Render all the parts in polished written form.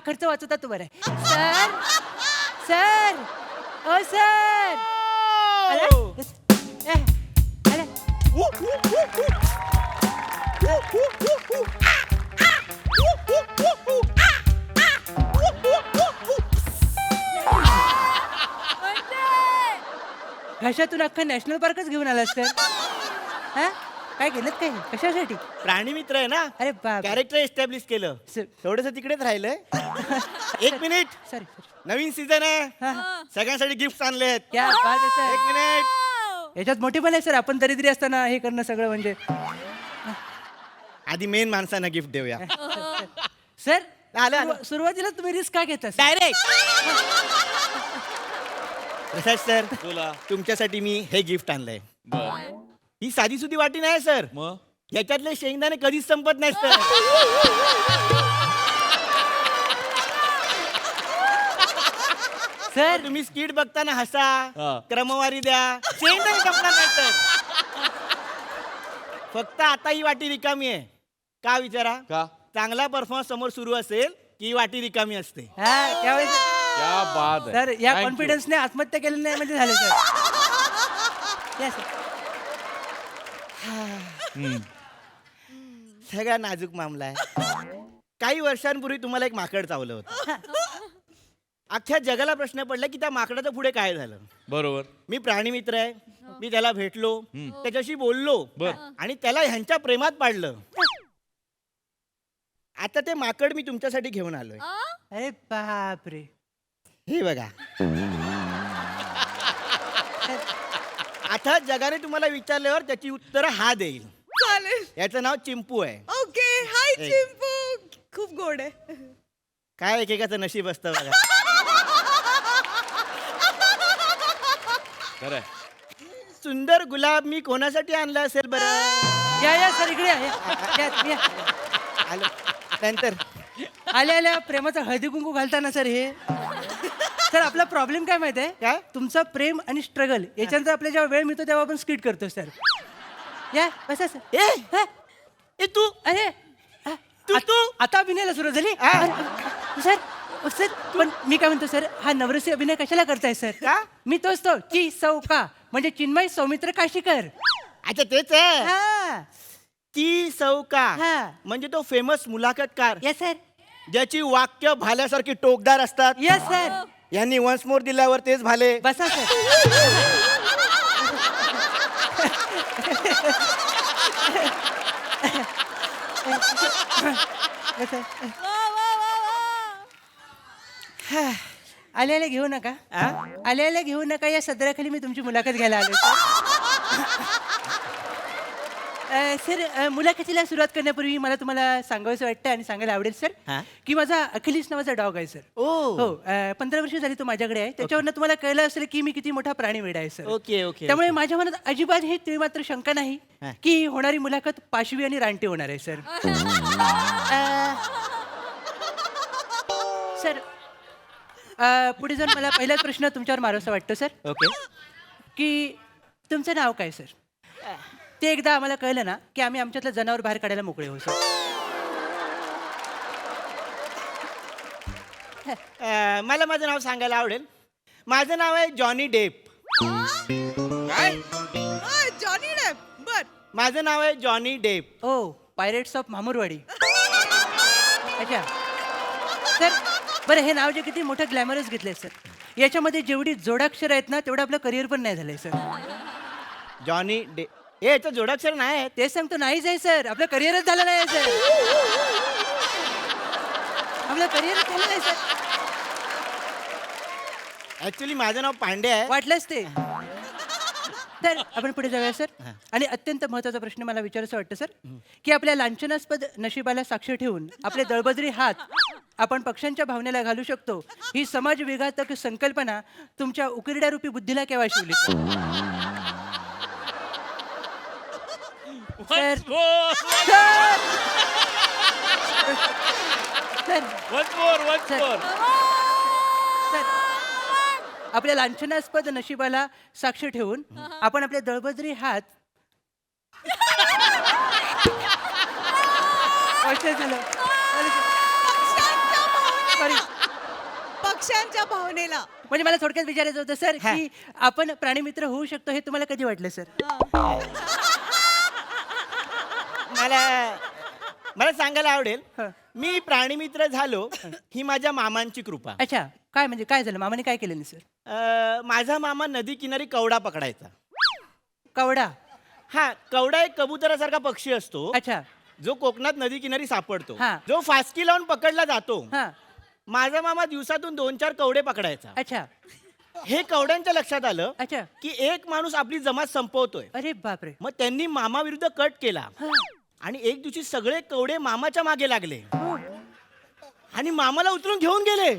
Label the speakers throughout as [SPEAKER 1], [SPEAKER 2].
[SPEAKER 1] खर्च वाचवता तो बरं आहे. सर सर ओ सर आला? ए, आला? घशातून अख्खा नॅशनल पार्कच घेऊन आलास तर हा काय केलं काय कशासाठी?
[SPEAKER 2] प्राणी मित्र आहे ना.
[SPEAKER 1] अरे बाप
[SPEAKER 2] कॅरेक्टर एस्टॅब्लिश केलं. थोडस तिकडेच राहिलंय. एक मिनिट.
[SPEAKER 1] सॉरी
[SPEAKER 2] नवीन सीझन आहे.
[SPEAKER 1] हा
[SPEAKER 2] सगळ्यांसाठी गिफ्ट आणलेत.
[SPEAKER 1] क्या बात आहे सर.
[SPEAKER 2] एक मिनिट.
[SPEAKER 1] याच्यात मोठी पण आहे सर आपण दरिद्री असताना हे करणं सगळं म्हणजे
[SPEAKER 2] आधी मेन माणसांना गिफ्ट देऊया.
[SPEAKER 1] सर
[SPEAKER 2] आलं, आलं.
[SPEAKER 1] सुरुवातीला तुम्ही रिस्क का घेता sir?
[SPEAKER 2] डायरेक्ट. प्रसाद सर
[SPEAKER 3] बोला.
[SPEAKER 2] तुमच्यासाठी मी हे गिफ्ट आणलंय.
[SPEAKER 3] बर.
[SPEAKER 2] ही साधी सुधी वाटी नाही सर.
[SPEAKER 3] मग
[SPEAKER 2] याच्यातले शेंगदाणे कधीच संपत नाही सर.
[SPEAKER 1] सर
[SPEAKER 2] तुम्ही स्किट बघताना हसा,
[SPEAKER 3] हा.
[SPEAKER 2] क्रमवारी द्या, शेंगदाणे संपणार नाही सर. फक्त आता ही वाटी रिकामी आहे. का विचारा?
[SPEAKER 3] का?
[SPEAKER 2] चांगला परफॉर्मन्स समोर सुरू असेल की ही वाटी रिकामी असते.
[SPEAKER 1] हा त्यावेळेस
[SPEAKER 3] क्या बात आहे.
[SPEAKER 1] सर या
[SPEAKER 3] Thank you.
[SPEAKER 1] कॉन्फिडन्सने आत्महत्या केली नाही म्हणजे झालं सर. Yes, sir.
[SPEAKER 3] हम्म.
[SPEAKER 2] सगळा नाजूक मामला आहे. काही वर्षांपूर्वी तुम्हाला एक माकड चावलं होतं. अख्ख्या जगाला प्रश्न पडला की त्या माकडाचं पुढे काय झालं.
[SPEAKER 3] बरोबर.
[SPEAKER 2] मी प्राणी मित्र आहे. मी त्याला भेटलो, त्याच्याशी बोललो
[SPEAKER 3] बर.
[SPEAKER 2] आणि त्याला ह्यांच्या प्रेमात पाडलं. आता ते माकड मी तुमच्यासाठी घेऊन आलोय.
[SPEAKER 1] अरे बापरे.
[SPEAKER 2] हे बघा. आता जगाने तुम्हाला विचारल्यावर त्याची उत्तरं हा देईल.
[SPEAKER 4] चालेल.
[SPEAKER 2] याचं नाव चिंपू आहे.
[SPEAKER 4] ओके. हाय
[SPEAKER 2] Hey.
[SPEAKER 4] चिंपू. खूप गोड आहे.
[SPEAKER 2] काय एकेकाचं नशीब असतं बघा.
[SPEAKER 3] खरंय.
[SPEAKER 2] सुंदर गुलाब मी कोणासाठी आणला असेल बरं?
[SPEAKER 1] या सर इकडे या.
[SPEAKER 2] आलो नंतर.
[SPEAKER 1] आल्या आल्या प्रेमाचा हळदी कुंकू घालताना सर हे सर आपला प्रॉब्लेम काय माहिती आहे
[SPEAKER 2] काय?
[SPEAKER 1] तुमचा प्रेम आणि स्ट्रगल याच्यानंतर आपल्याला जेव्हा वेळ मिळतो तेव्हा आपण स्किट करतो सर. या बसा सर.
[SPEAKER 2] ए ए तू
[SPEAKER 1] अरे
[SPEAKER 2] तू
[SPEAKER 1] आता अभिनयाला सुरू झाली. सर सर पण मी काय म्हणतो सर हा नवरसी अभिनय कशाला करताय सर?
[SPEAKER 2] का?
[SPEAKER 1] मी तोच तो चौका म्हणजे चिन्मय सौमित्र काशीकर.
[SPEAKER 2] अच्छा तेच आहे.
[SPEAKER 1] हा
[SPEAKER 2] ती सौका
[SPEAKER 1] हा.
[SPEAKER 2] म्हणजे तो फेमस मुलाखतकार
[SPEAKER 1] येस सर.
[SPEAKER 2] ज्याची वाक्य भाल्यासारखी टोकदार असतात.
[SPEAKER 1] Yes sir.
[SPEAKER 2] यांनी वन्स मोर दिल्यावर तेच भाले.
[SPEAKER 1] बसा सर. आले आले घेऊ नका.
[SPEAKER 2] आ?
[SPEAKER 1] आले आले घेऊ नका या सदराखाली मी तुमची मुलाखत घ्यायला आलो सर. मुलाखतीला सुरुवात करण्यापूर्वी मला तुम्हाला सांगावंसं वाटतं आणि सांगायला आवडेल सर
[SPEAKER 2] हा?
[SPEAKER 1] की माझा अखिलेश नावाचा डॉग आहे सर.
[SPEAKER 2] ओ
[SPEAKER 1] हो 15 वर्ष झाली तो माझ्याकडे आहे. त्याच्यावरनं तुम्हाला कळलं असेल की मी किती मोठा प्राणी वेडा आहे सर.
[SPEAKER 2] Okay okay.
[SPEAKER 1] त्यामुळे माझ्या मनात अजिबात हे तिळ मात्र शंका नाही
[SPEAKER 2] हा.
[SPEAKER 1] की ही होणारी मुलाखत पाशवी आणि रानटी होणार आहे सर. सर पुढे जाऊन मला पहिलाच प्रश्न तुमच्यावर मारावासा वाटतो सर
[SPEAKER 2] ओके.
[SPEAKER 1] की तुमचं नाव काय सर? ते एकदा आम्हाला कळलं ना की आम्ही आमच्यातलं जनावर बाहेर काढायला मोकळे हो सर.
[SPEAKER 2] मला माझं नाव सांगायला आवडेल. माझं नाव आहे जॉनी डेप.
[SPEAKER 3] काय?
[SPEAKER 4] जॉनी डेप. बर.
[SPEAKER 2] माझं नाव आहे जॉनी डेप.
[SPEAKER 1] ओ पायरेट्स ऑफ मामुरवाडी. अच्छा सर बरं हे नाव जे किती मोठं ग्लॅमरस घेतलंय सर याच्यामध्ये जेवढी जोडाक्षर आहेत ना तेवढं आपलं करिअर पण नाही झालंय सर.
[SPEAKER 2] जॉनी डेप. हे याचं जोडाक्षर नाही आहेत.
[SPEAKER 1] तेच सांगतो नाहीच आहे सर आपलं करिअरच झालं नाही सर. आपलं करिअरच झालं नाही सर.
[SPEAKER 2] ऍक्च्युली माझं नाव पांडे आहे.
[SPEAKER 1] वाटलंच ते. तर आपण पुढे जाऊया सर. आणि अत्यंत महत्त्वाचा प्रश्न मला विचारायचा वाटतं सर की आपल्या लांछनास्पद नशिबाला साक्ष ठेवून आपले दळबद्री हात आपण पक्ष्यांच्या भावनेला घालू शकतो ही समाज विघातक संकल्पना तुमच्या उकिरड्या रूपी बुद्धीला केव्हा शिवली सर? सर सर सर आपल्या लांछनास्पद नशिबाला साक्ष ठेवून आपण आपले दळबद्री हात झालं सॉरी
[SPEAKER 4] भावनेला.
[SPEAKER 1] म्हणजे मला थोडक्यात विचारायचं होतं सर
[SPEAKER 2] हा.
[SPEAKER 1] की आपण प्राणीमित्र होऊ शकतो हे तुम्हाला कधी वाटलं सर?
[SPEAKER 2] मला मला सांगायला आवडेल
[SPEAKER 1] हा.
[SPEAKER 2] मी प्राणीमित्र झालो ही माझ्या मामांची कृपा.
[SPEAKER 1] अच्छा, काय म्हणजे काय झालं, मामाने काय केलं नाही सर?
[SPEAKER 2] माझा मामा नदी किनारी कवडा पकडायचा.
[SPEAKER 1] कवडा.
[SPEAKER 2] हा, कवडा एक कबुतरासारखा पक्षी असतो
[SPEAKER 1] अच्छा.
[SPEAKER 2] जो कोकणात नदी किनारी सापडतो,
[SPEAKER 1] हा.
[SPEAKER 2] जो फासकी लावून पकडला जातो.
[SPEAKER 1] हा.
[SPEAKER 2] माझा मामा दिवसातून 2-4 कवडे पकडायचा.
[SPEAKER 1] अच्छा.
[SPEAKER 2] हे कवड्यांच्या लक्षात आलं
[SPEAKER 1] अच्छा.
[SPEAKER 2] की एक माणूस आपली जमात संपवतोय.
[SPEAKER 1] अरे बापरे.
[SPEAKER 2] मग त्यांनी मामा विरुद्ध कट केला
[SPEAKER 1] हा.
[SPEAKER 2] आणि एक दिवशी सगळे कवडे मामाच्या मागे लागले
[SPEAKER 1] हो.
[SPEAKER 2] आणि मामाला उचलून घेऊन गेले.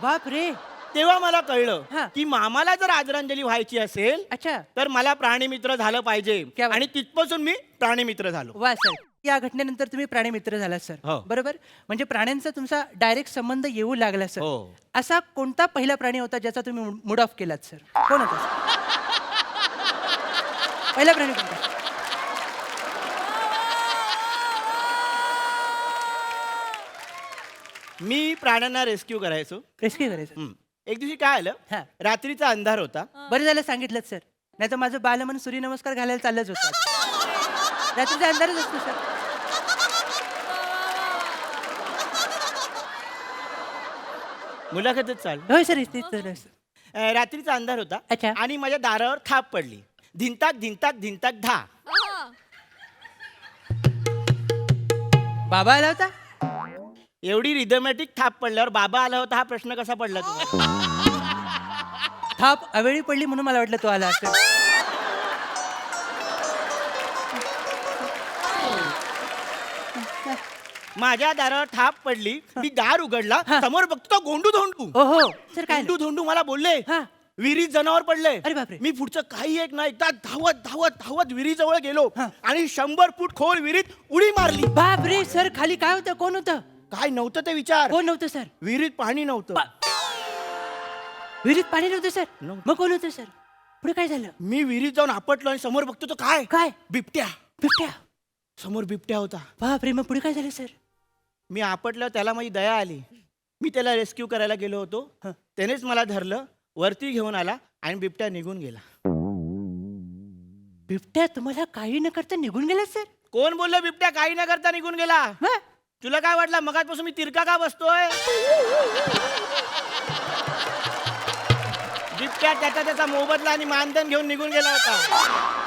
[SPEAKER 1] बापरे.
[SPEAKER 2] तेव्हा मला कळलं
[SPEAKER 1] हा.
[SPEAKER 2] की मामाला जर आदरांजली व्हायची असेल
[SPEAKER 1] अच्छा.
[SPEAKER 2] तर मला प्राणीमित्र झालं पाहिजे.
[SPEAKER 1] क्या बात.
[SPEAKER 2] आणि तिथपासून मी प्राणीमित्र झालो.
[SPEAKER 1] वा सर, या घटनेनंतर तुम्ही प्राणीमित्र झाला सर.
[SPEAKER 2] हो.
[SPEAKER 1] बरोबर. म्हणजे प्राण्यांचा तुमचा डायरेक्ट संबंध येऊ लागला सर.
[SPEAKER 2] हो.
[SPEAKER 1] असा कोणता पहिला प्राणी होता ज्याचा तुम्ही मूड ऑफ केलात सर? कोण होता sir? पहिला प्राणी कोणता?
[SPEAKER 2] मी प्राण्यांना रेस्क्यू करायचो.
[SPEAKER 1] रेस्क्यू करायचं.
[SPEAKER 2] हम्म. एक दिवशी काय आलं,
[SPEAKER 1] हा.
[SPEAKER 2] रात्रीचा अंधार होता.
[SPEAKER 1] बरं झालं सांगितलं सर, नाही तर माझं बालमन सूर्यनमस्कार घालायला चाललंच होतं. रात्रीचा अंधारच असतो सर.
[SPEAKER 2] मुलाखतच चाल.
[SPEAKER 1] होय सर, तेच तर असं.
[SPEAKER 2] रात्रीचा अंधार होता
[SPEAKER 1] अच्छा.
[SPEAKER 2] आणि माझ्या दारावर थाप पडली. धिंताक धिंताक धिंताक धा.
[SPEAKER 1] बाबा आला होता.
[SPEAKER 2] एवढी रिदमॅटिक थाप पडल्यावर बाबा आला होता हा प्रश्न कसा पडला तुम्हाला?
[SPEAKER 1] थाप अवेळी पडली म्हणून मला वाटलं तो आला असं.
[SPEAKER 2] माझ्या दारावर थाप पडली. मी दार उघडला.
[SPEAKER 1] हा.
[SPEAKER 2] समोर बघतो गोंडू धोंडू.
[SPEAKER 1] ओ हो सर, काय
[SPEAKER 2] गोंडू धोंडू मला बोलले
[SPEAKER 1] हा.
[SPEAKER 2] विहिरीत जनावर पडले.
[SPEAKER 1] अरे बापरे.
[SPEAKER 2] मी पुढचं काही एक नाही एकदा धावत धावत धावत विहिरीजवळ गेलो
[SPEAKER 1] हा.
[SPEAKER 2] आणि 100 फूट खोल विहिरीत उडी मारली.
[SPEAKER 1] बाप रे सर, खाली काय होतं, कोण होतं?
[SPEAKER 2] काय नव्हतं ते विचार.
[SPEAKER 1] कोण नव्हतं सर?
[SPEAKER 2] विहिरीत पाणी नव्हतं.
[SPEAKER 1] विहिरीत पाणी नव्हतं सर.
[SPEAKER 2] नव्हतं.
[SPEAKER 1] मग कोण होतं सर? पुढे काय झालं?
[SPEAKER 2] मी विहिरीत जाऊन आपटलो आणि समोर बघतो तो काय
[SPEAKER 1] काय?
[SPEAKER 2] बिबट्या.
[SPEAKER 1] बिबट्या.
[SPEAKER 2] समोर बिबट्या होता.
[SPEAKER 1] बाप रे, मग पुढे काय झालं सर?
[SPEAKER 2] मी आपटलं, त्याला माझी दया आली. मी त्याला रेस्क्यू करायला गेलो होतो.
[SPEAKER 1] हं.
[SPEAKER 2] त्यानेच मला धरलं, वरती घेऊन आला आणि बिबट्या निघून गेला.
[SPEAKER 1] बिबट्या तुम्हाला काही न करता निघून गेला सर?
[SPEAKER 2] कोण बोललं बिबट्या काही न करता निघून गेला?
[SPEAKER 1] हं?
[SPEAKER 2] तुला काय वाटलं मगाचपासून मी तिरका का बसतोय? बिबट्या त्याचा मोबदला आणि मानधन घेऊन निघून गेला होता.